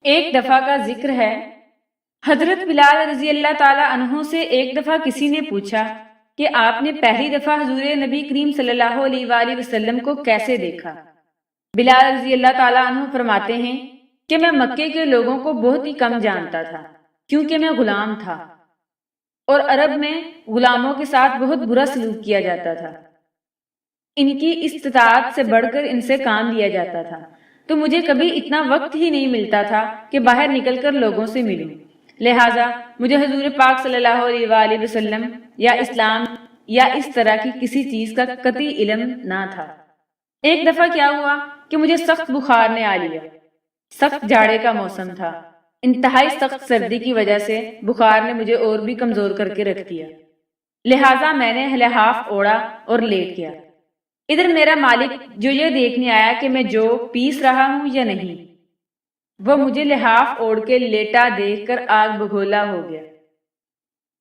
ایک دفعہ کا ذکر ہے، حضرت بلال رضی اللہ تعالی عنہ سے ایک دفعہ کسی نے پوچھا کہ آپ نے پہلی دفعہ حضور نبی کریم صلی اللہ علیہ وآلہ وسلم کو کیسے دیکھا؟ بلال رضی اللہ تعالی عنہ فرماتے ہیں کہ میں مکے کے لوگوں کو بہت ہی کم جانتا تھا، کیونکہ میں غلام تھا اور عرب میں غلاموں کے ساتھ بہت برا سلوک کیا جاتا تھا۔ ان کی استطاعت سے بڑھ کر ان سے کام لیا جاتا تھا، تو مجھے کبھی اتنا وقت ہی نہیں ملتا تھا کہ باہر نکل کر لوگوں سے ملوں، لہٰذا مجھے حضور پاک صلی اللہ علیہ وآلہ وسلم یا اسلام یا اس طرح کی کسی چیز کا قطعی علم نہ تھا۔ ایک دفعہ کیا ہوا کہ مجھے سخت بخار نے آ لیا۔ سخت جاڑے کا موسم تھا، انتہائی سخت سردی کی وجہ سے بخار نے مجھے اور بھی کمزور کر کے رکھ دیا، لہٰذا میں نے لحاف اوڑھا اور لیٹ گیا۔ ادھر میرا مالک جو یہ دیکھنے آیا کہ میں جو پیس رہا ہوں یا نہیں، وہ مجھے لحاف اوڑھ کے لیٹا دیکھ کر آگ بگولا ہو گیا۔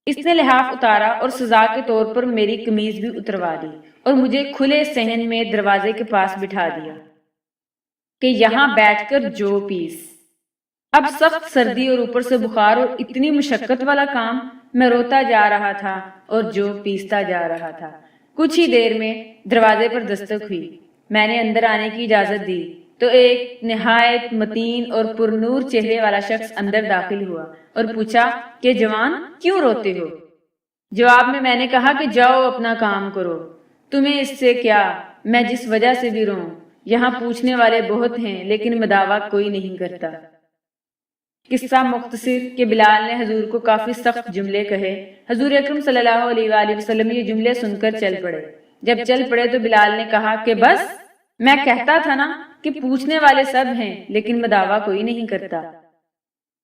اس نے لحاف اتارا اور سزا کے طور پر میری قمیض بھی اتروا دی اور مجھے کھلے صحن میں دروازے کے پاس بٹھا دیا کہ یہاں بیٹھ کر جو پیس۔ اب سخت سردی اور اوپر سے بخار اور اتنی مشقت والا کام، میں روتا جا رہا تھا اور جو پیستا جا رہا تھا۔ کچھ ہی دیر میں دروازے پر دستک ہوئی، میں نے اندر آنے کی اجازت دی تو ایک نہایت متین اور پرنور چہرے والا شخص اندر داخل ہوا اور پوچھا کہ جوان کیوں روتے ہو؟ جواب میں نے کہا کہ جاؤ اپنا کام کرو، تمہیں اس سے کیا، میں جس وجہ سے بھی روں، یہاں پوچھنے والے بہت ہیں لیکن مداوع کوئی نہیں کرتا۔ قصہ مختصر کہ بلال نے حضور کو کافی سخت جملے کہے۔ حضور اکرم صلی اللہ علیہ وآلہ وسلم یہ جملے سن کر چل پڑے۔ جب چل پڑے تو بلال نے کہا کہ بس، میں کہتا تھا نا کہ پوچھنے والے سب ہیں لیکن مداوع کوئی نہیں کرتا۔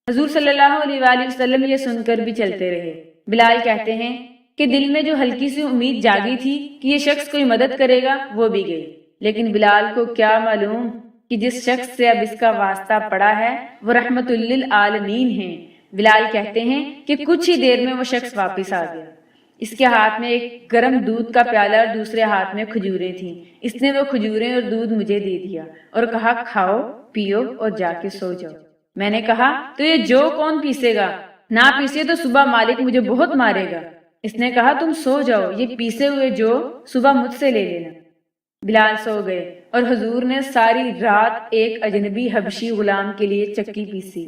حضور صلی اللہ علیہ وآلہ وسلم یہ سن کر بھی چلتے رہے۔ بلال کہتے ہیں کہ دل میں جو ہلکی سی امید جاگی تھی کہ یہ شخص کوئی مدد کرے گا وہ بھی گئی، لیکن بلال کو کیا معلوم کہ جس شخص سے اب اس کا واسطہ پڑا ہے وہ رحمت للعالمین ہیں۔ بلال کہتے ہیں کہ کچھ ہی دیر میں وہ شخص واپس آ گیا۔ اس کے ہاتھ میں ایک گرم دودھ کا پیالہ اور دوسرے ہاتھ میں کھجوریں تھیں۔ اس نے وہ کھجوریں اور دودھ مجھے دے دیا اور کہا کھاؤ پیو اور جا کے سو جاؤ۔ میں نے کہا تو یہ جو کون پیسے گا؟ نہ پیسے تو صبح مالک مجھے بہت مارے گا۔ اس نے کہا تم سو جاؤ، یہ پیسے ہوئے جو صبح مجھ سے لے لینا۔ بلال سو گئے اور حضور نے ساری رات ایک اجنبی حبشی غلام کے لیے چکی پیسی۔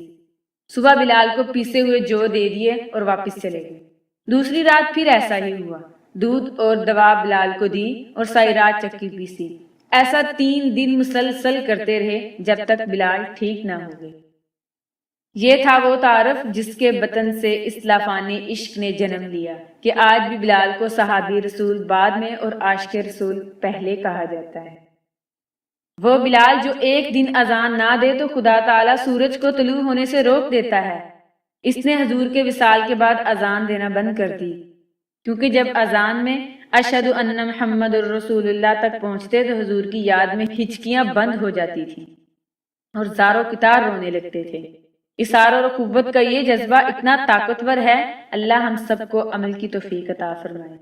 صبح بلال کو پیسے ہوئے جو دے دیے اور واپس چلے گئے۔ دوسری رات پھر ایسا ہی ہوا، دودھ اور دوا بلال کو دی اور ساری رات چکی پیسی۔ ایسا 3 دن مسلسل کرتے رہے جب تک بلال ٹھیک نہ ہو گئے۔ یہ تھا وہ تعارف جس کے بطن سے اس لافانی عشق نے جنم لیا کہ آج بھی بلال کو صحابی رسول بعد میں اور عاشق رسول پہلے کہا جاتا ہے۔ وہ بلال جو ایک دن اذان نہ دے تو خدا تعالیٰ سورج کو طلوع ہونے سے روک دیتا ہے۔ اس نے حضور کے وصال کے بعد اذان دینا بند کر دی، کیونکہ جب اذان میں اشہد ان محمد الرسول اللہ تک پہنچتے تو حضور کی یاد میں ہچکیاں بند ہو جاتی تھیں اور زار و کتار رونے لگتے تھے۔ اثار اور قوت کا یہ جذبہ اتنا طاقتور ہے، اللہ ہم سب کو عمل کی توفیق عطا فرمائے۔